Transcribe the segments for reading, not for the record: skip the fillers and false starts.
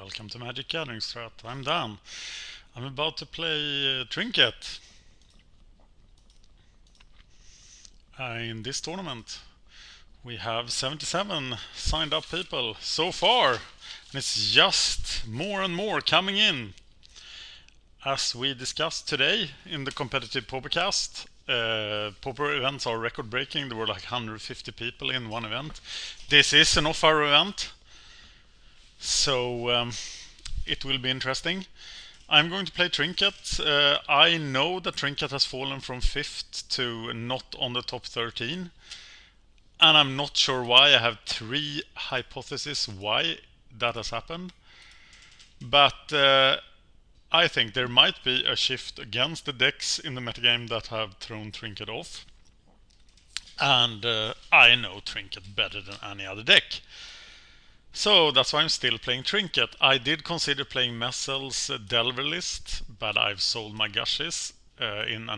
Welcome to Magic Gathering Strat. I'm Dan. I'm about to play Trinket. In this tournament we have 77 signed up people so far, and it's just more and more coming in. As we discussed today in the competitive Paupercast, Pauper events are record breaking. There were like 150 people in one event. This is an off-hour event, so it will be interesting. I'm going to play Trinket. I know that Trinket has fallen from 5th to not on the top 13. And I'm not sure why. I have 3 hypotheses why that has happened. But I think there might be a shift against the decks in the metagame that have thrown Trinket off. And I know Trinket better than any other deck. So that's why I'm still playing Trinket. I did consider playing Messel's Delver list, but I've sold my gushes in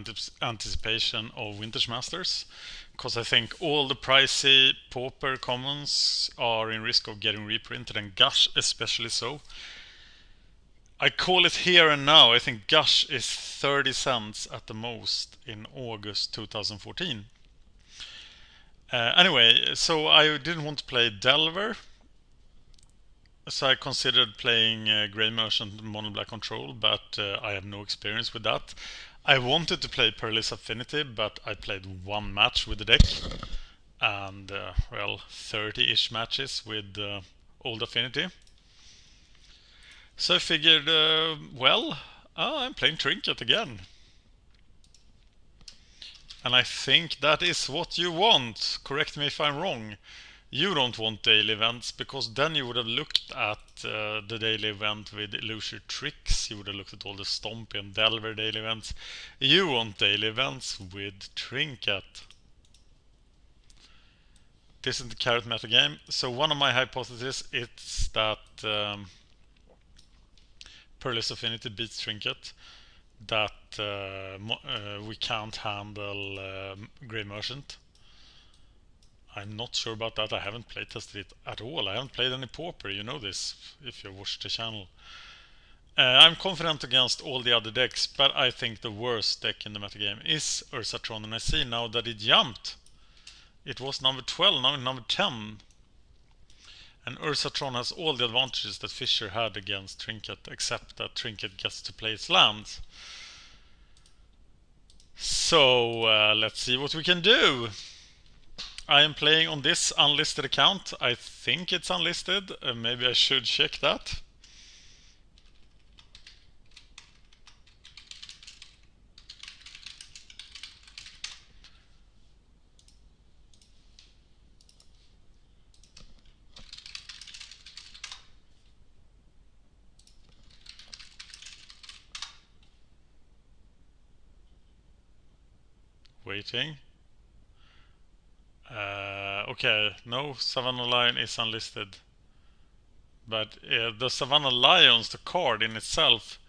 anticipation of Vintage Masters, because I think all the pricey Pauper commons are in risk of getting reprinted, and Gush especially so. I call it here and now. I think Gush is 30 cents at the most in August 2014. Anyway, so I didn't want to play Delver. So I considered playing Grey Merchant Mono Black Control, but I have no experience with that. I wanted to play Perilous Affinity, but I played 1 match with the deck, and well, 30-ish matches with Old Affinity. So I figured, I'm playing Trinket again. And I think that is what you want. Correct me if I'm wrong. You don't want daily events, because then you would have looked at the daily event with Illusory Tricks. You would have looked at all the Stompy and Delver daily events. You want daily events with Trinket. This is the carrot meta game. So one of my hypotheses is that Perilous Affinity beats Trinket. That we can't handle Grey Merchant. I'm not sure about that. I haven't playtested it at all. I haven't played any Pauper, you know this, if you watched the channel. I'm confident against all the other decks, but I think the worst deck in the metagame is Ursatron, and I see now that it jumped. It was number 12, now number 10. And Ursatron has all the advantages that Fischer had against Trinket, except that Trinket gets to play its lands. So let's see what we can do. I am playing on this unlisted account. I think it's unlisted. Maybe I should check that. Waiting. Okay, no, Savannah Lion is unlisted. But the Savannah Lions, the card in itself,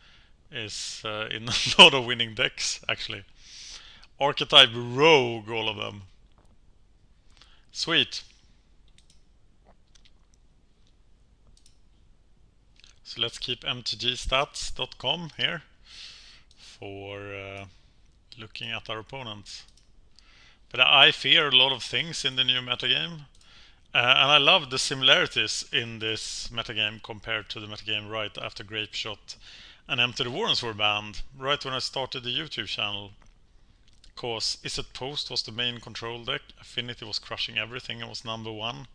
is in a lot of winning decks, actually. Archetype Rogue, all of them. Sweet. So let's keep mtgstats.com here for looking at our opponents. But I fear a lot of things in the new metagame. And I love the similarities in this metagame compared to the metagame right after Grape Shot and Empty the Warrens were banned, right when I started the YouTube channel. Cause Izzet Post was the main control deck, Affinity was crushing everything and was number 1.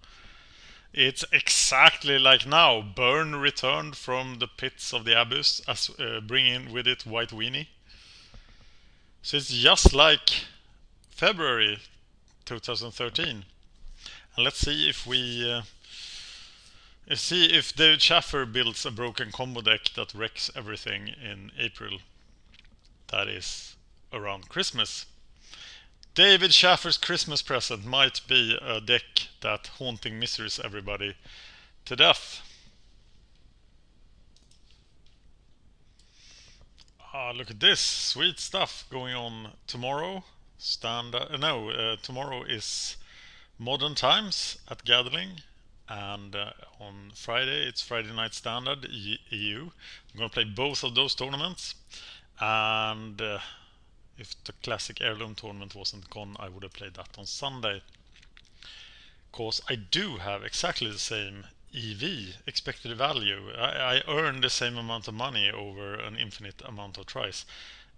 It's exactly like now. Burn returned from the pits of the abyss, as bringing with it White Weenie. So it's just like February 2013. And let's see if we if David Shaffer builds a broken combo deck that wrecks everything in April. That is around Christmas. David Shaffer's Christmas present might be a deck that haunting miseries everybody to death. Look at this sweet stuff going on tomorrow. Tomorrow is Modern Times at Gathering, and on Friday it's Friday Night Standard EU. I'm gonna play both of those tournaments, and if the classic heirloom tournament wasn't gone, I would have played that on Sunday. Cause I do have exactly the same EV, expected value. I earn the same amount of money over an infinite amount of tries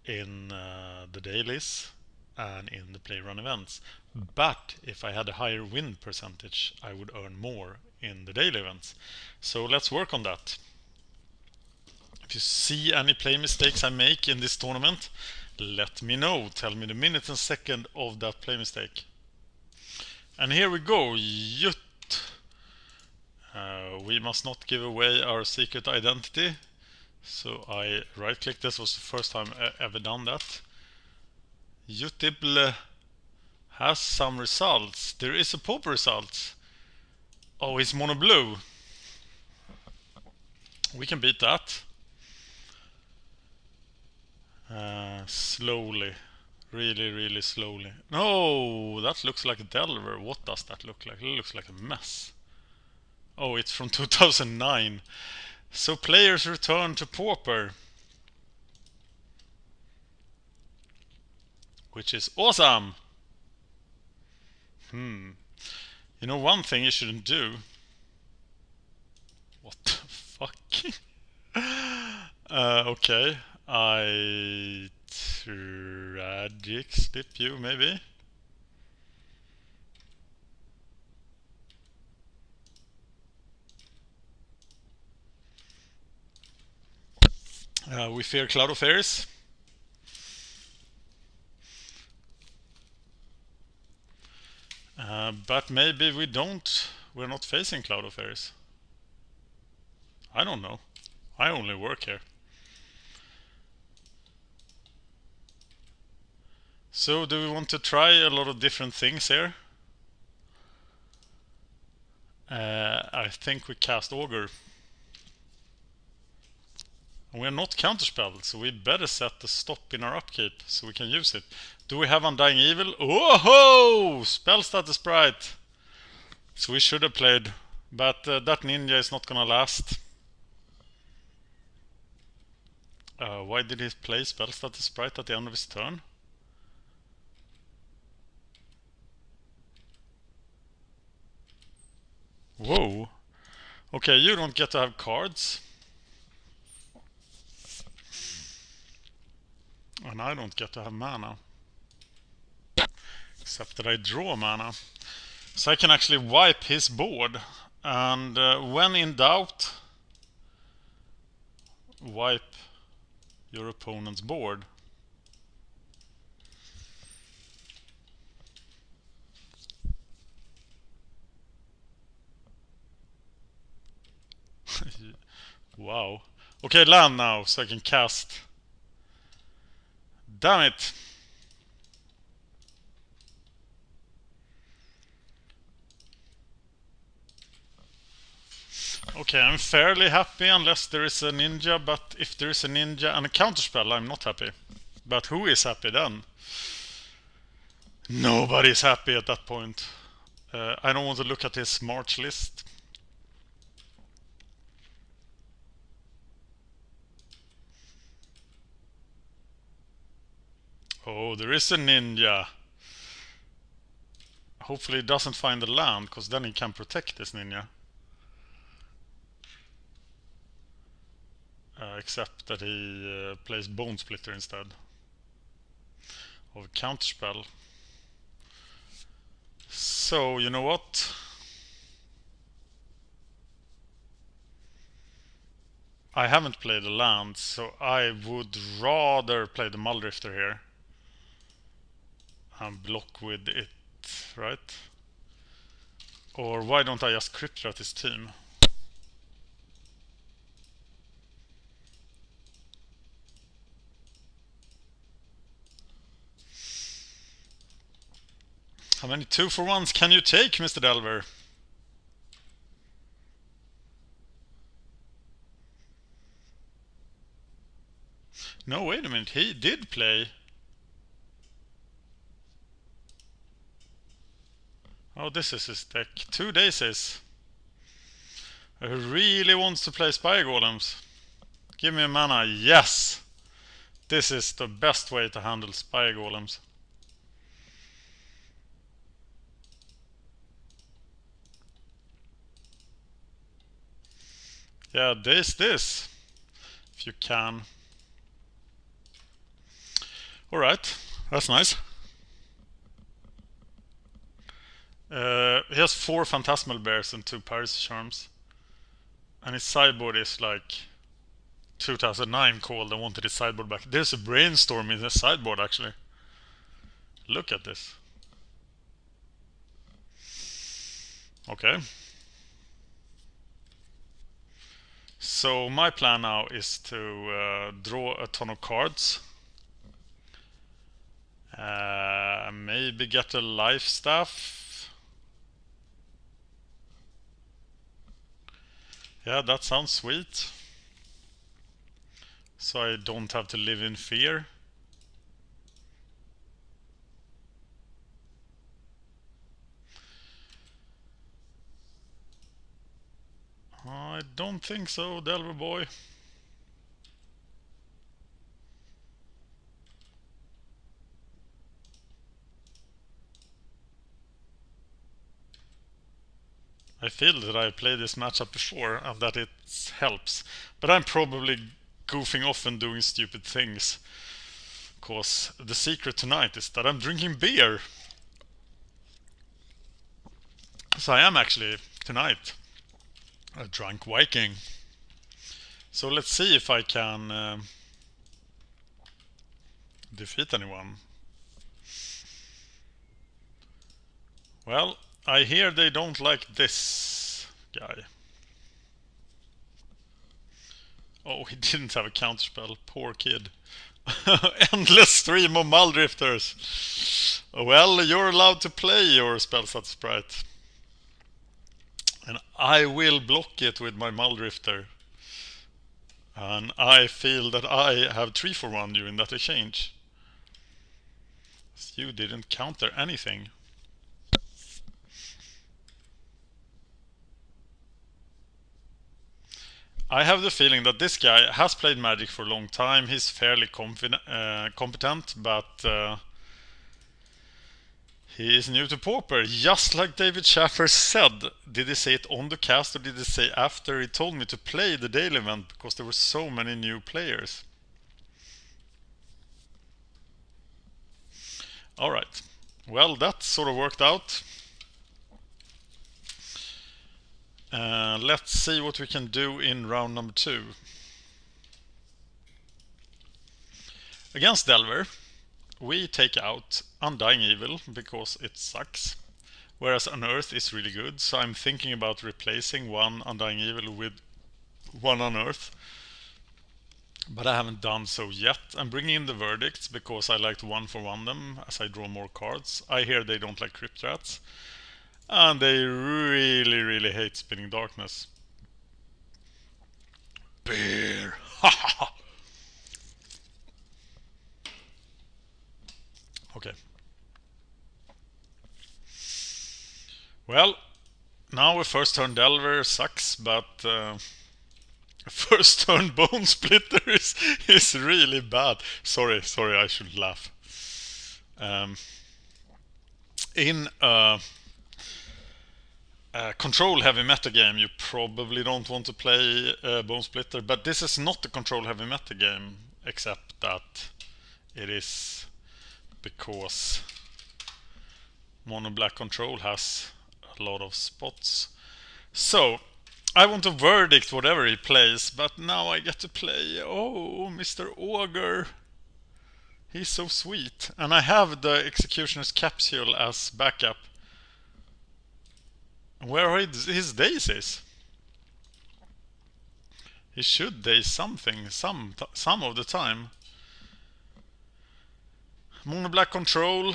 in the dailies and in the play run events. But if I had a higher win percentage, I would earn more in the daily events. So let's work on that. If you see any play mistakes I make in this tournament, let me know. Tell me the minute and second of that play mistake. And here we go. Yut. We must not give away our secret identity. So I right click. This was the first time I ever done that. Jutibl has some results. There is a Pauper result. Oh, it's mono blue. We can beat that. Slowly. Really slowly. No, that looks like a Delver. What does that look like? It looks like a mess. Oh, it's from 2009. So players return to Pauper, which is awesome. You know one thing you shouldn't do? What the fuck? Okay. I tragic slip you maybe. We fear Cloud of Fairies. But maybe we don't. We're not facing Cloud of Fairies. I don't know. I only work here. So do we want to try a lot of different things here? I think we cast Augur. We're not counterspelled, so we better set the stop in our upkeep so we can use it. Do we have Undying Evil? Oh-ho! Spell status sprite! So we should have played, but that ninja is not gonna last. Why did he play spell status sprite at the end of his turn? Whoa! Okay, you don't get to have cards. And I don't get to have mana. Except that I draw mana. So I can actually wipe his board. And when in doubt, wipe your opponent's board. Wow. Okay, land now so I can cast. Damn it! Okay, I'm fairly happy unless there is a ninja, but if there is a ninja and a counterspell, I'm not happy. But who is happy then? Nobody's happy at that point. I don't want to look at his March list. Oh, there is a ninja. Hopefully he doesn't find the land, because then he can protect this ninja. Except that he plays Bone Splitter instead of a counterspell. So, you know what? I haven't played a land, so I would rather play the Mulldrifter here. And block with it, right? Or why don't I just Crypt Rat his team? How many 2-for-1s can you take, Mr. Delver? No, wait a minute, he did play. Oh, this is his deck. 2 daisies. Who really wants to play Spire Golems? Give me a mana. Yes! This is the best way to handle Spire Golems. Yeah, this. If you can. Alright, that's nice. He has 4 Phantasmal Bears and 2 Piracy Charms. And his sideboard is like 2009 called and wanted his sideboard back. There's a Brainstorm in the sideboard actually. Look at this. Okay. So my plan now is to draw a ton of cards. Maybe get a Lifestaff. Yeah, that sounds sweet. So I don't have to live in fear. I don't think so, Delver boy. I feel that I played this matchup before and that it helps. But I'm probably goofing off and doing stupid things. Cause the secret tonight is that I'm drinking beer. So I am actually, tonight, a drunk Viking. So let's see if I can defeat anyone. Well, I hear they don't like this guy. Oh, he didn't have a counterspell. Poor kid. Endless stream of Mulldrifters. Well, you're allowed to play your Spellsat Sprite. And I will block it with my Mulldrifter. And I feel that I have 3 for 1 during that exchange. You didn't counter anything. I have the feeling that this guy has played Magic for a long time. He's fairly competent, but he is new to Pauper, just like David Shaffer said. Did he say it on the cast or did he say after he told me to play the daily event because there were so many new players? Alright, well that sort of worked out. Let's see what we can do in round number 2. Against Delver, we take out Undying Evil because it sucks. Whereas Unearth is really good, so I'm thinking about replacing one Undying Evil with one Unearth. But I haven't done so yet. I'm bringing in the Verdicts because I like to 1 for 1 them as I draw more cards. I hear they don't like Crypt Rats. And they really hate Spinning Darkness. Beer! Okay. Well, now a first turn Delver sucks, but first turn Bone Splitter is really bad. Sorry, I should laugh. In a control heavy meta game, you probably don't want to play Bone Splitter, but this is not a control heavy meta game, except that it is because Mono Black Control has a lot of spots. So I want to verdict whatever he plays, but now I get to play, oh, Mr. Augur. He's so sweet. And I have the Executioner's Capsule as backup. Where are his daisies? He should daze something, some of the time. Mono Black Control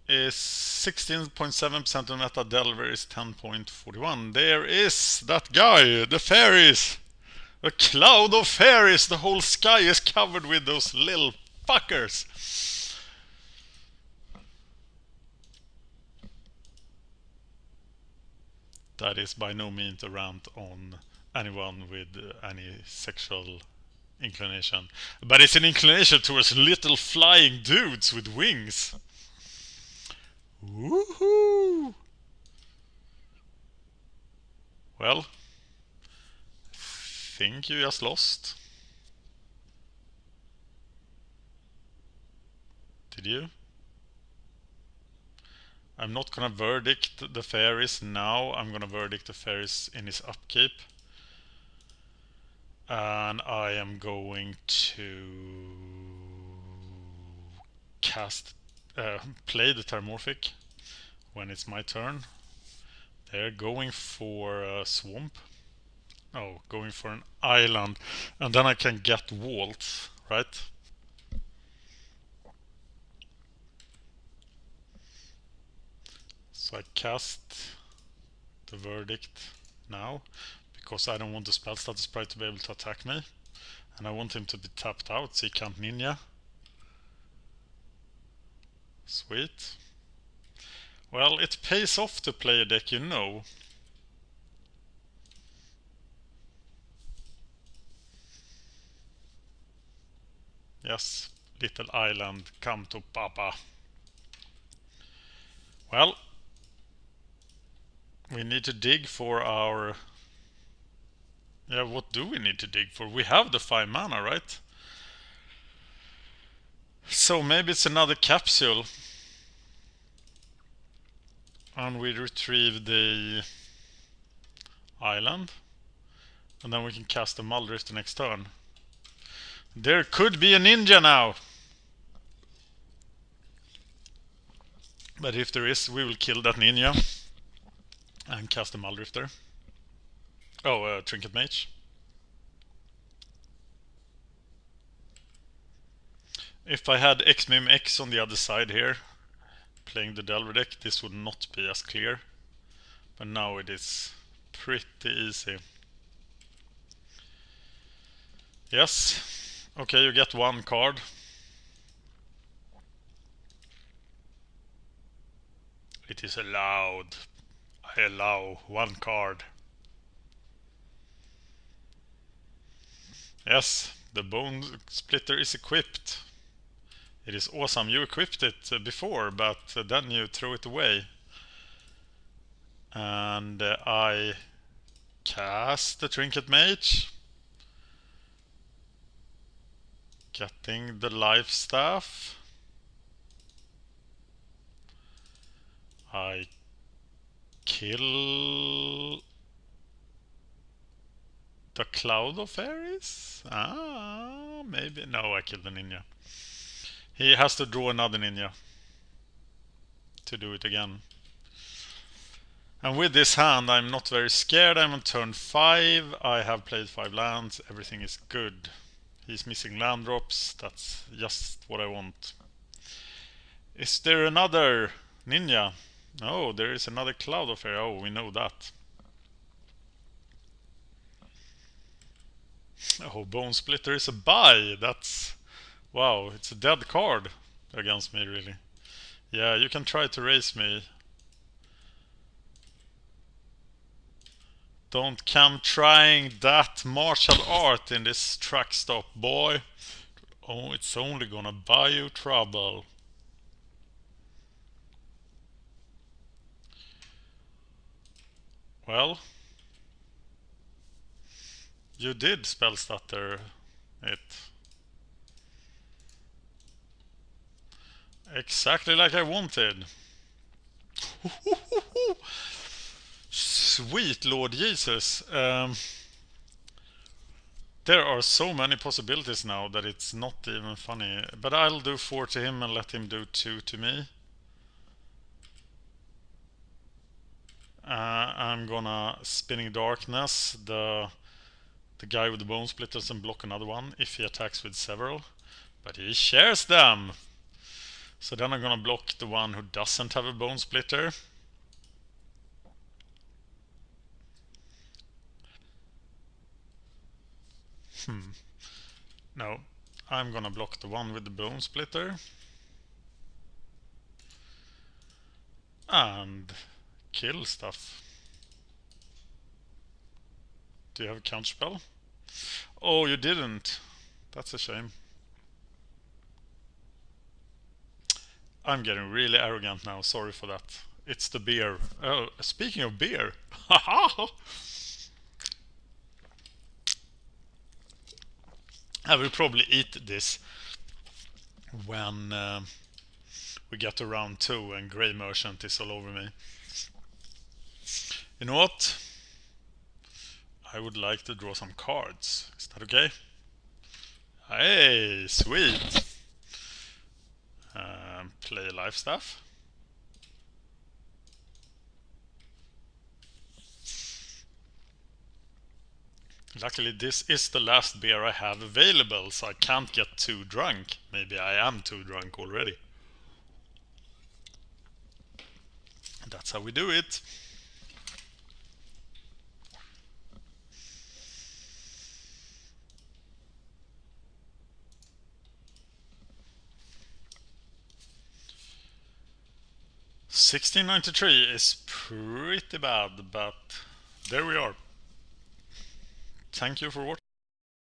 is 16.7% of meta, Delver is 10.41. There is that guy, the fairies! A cloud of fairies! The whole sky is covered with those little fuckers! That is by no means a rant on anyone with any sexual inclination. But it's an inclination towards little flying dudes with wings. Woohoo! Well, think you just lost. Did you? I'm not gonna verdict the fairies now. I'm gonna verdict the fairies in his upkeep. And I am going to play the Terramorphic when it's my turn. They're going for a swamp. Oh, going for an island. And then I can get walls, right? So I cast the verdict now, because I don't want the spell status sprite to be able to attack me. And I want him to be tapped out so he can't ninja. Sweet. Well, it pays off to play a deck you know. Yes, little island, come to Papa. Well, we need to dig for our... Yeah, what do we need to dig for? We have the 5 mana, right? So maybe it's another capsule. And we retrieve the island. And then we can cast a Mulldrifter next turn. There could be a ninja now! But if there is, we will kill that ninja. And cast a Mulldrifter. Oh, Trinket Mage. If I had X-Mim X on the other side here, playing the Delver deck, this would not be as clear. But now it is pretty easy. Yes. Okay, you get 1 card. It is allowed. I allow 1 card. Yes, the Bone Splitter is equipped. It is awesome. You equipped it before, but then you threw it away. And I cast the Trinket Mage. Getting the Lifestaff. I kill the Cloud of Fairies? Ah, maybe. No, I killed the ninja. He has to draw another ninja to do it again. And with this hand, I'm not very scared. I'm on turn 5. I have played 5 lands. Everything is good. He's missing land drops. That's just what I want. Is there another ninja? Oh, there is another Cloud of Fairy. Oh, we know that. Oh, Bone Splitter is a buy. That's... Wow, it's a dead card against me, really. Yeah, you can try to raise me. Don't come trying that martial art in this truck stop, boy. Oh, it's only gonna buy you trouble. Well, you did spell stutter it. Exactly like I wanted. Sweet Lord Jesus. There are so many possibilities now that it's not even funny. But I'll do 4 to him and let him do 2 to me. I'm gonna Spinning Darkness the guy with the Bone Splitters and block another one if he attacks with several. But he shares them! So then I'm gonna block the one who doesn't have a Bone Splitter. No, I'm gonna block the one with the Bone Splitter. And kill stuff. Do you have a counterspell? Oh, you didn't. That's a shame. I'm getting really arrogant now. Sorry for that. It's the beer. Oh, speaking of beer. Haha! I will probably eat this when we get to round 2 and Grey Merchant is all over me. You know what? I would like to draw some cards. Is that okay? Hey, sweet! Play Lifestaff. Luckily this is the last beer I have available, so I can't get too drunk. Maybe I am too drunk already. That's how we do it. $16.93 is pretty bad, but there we are. Thank you for watching.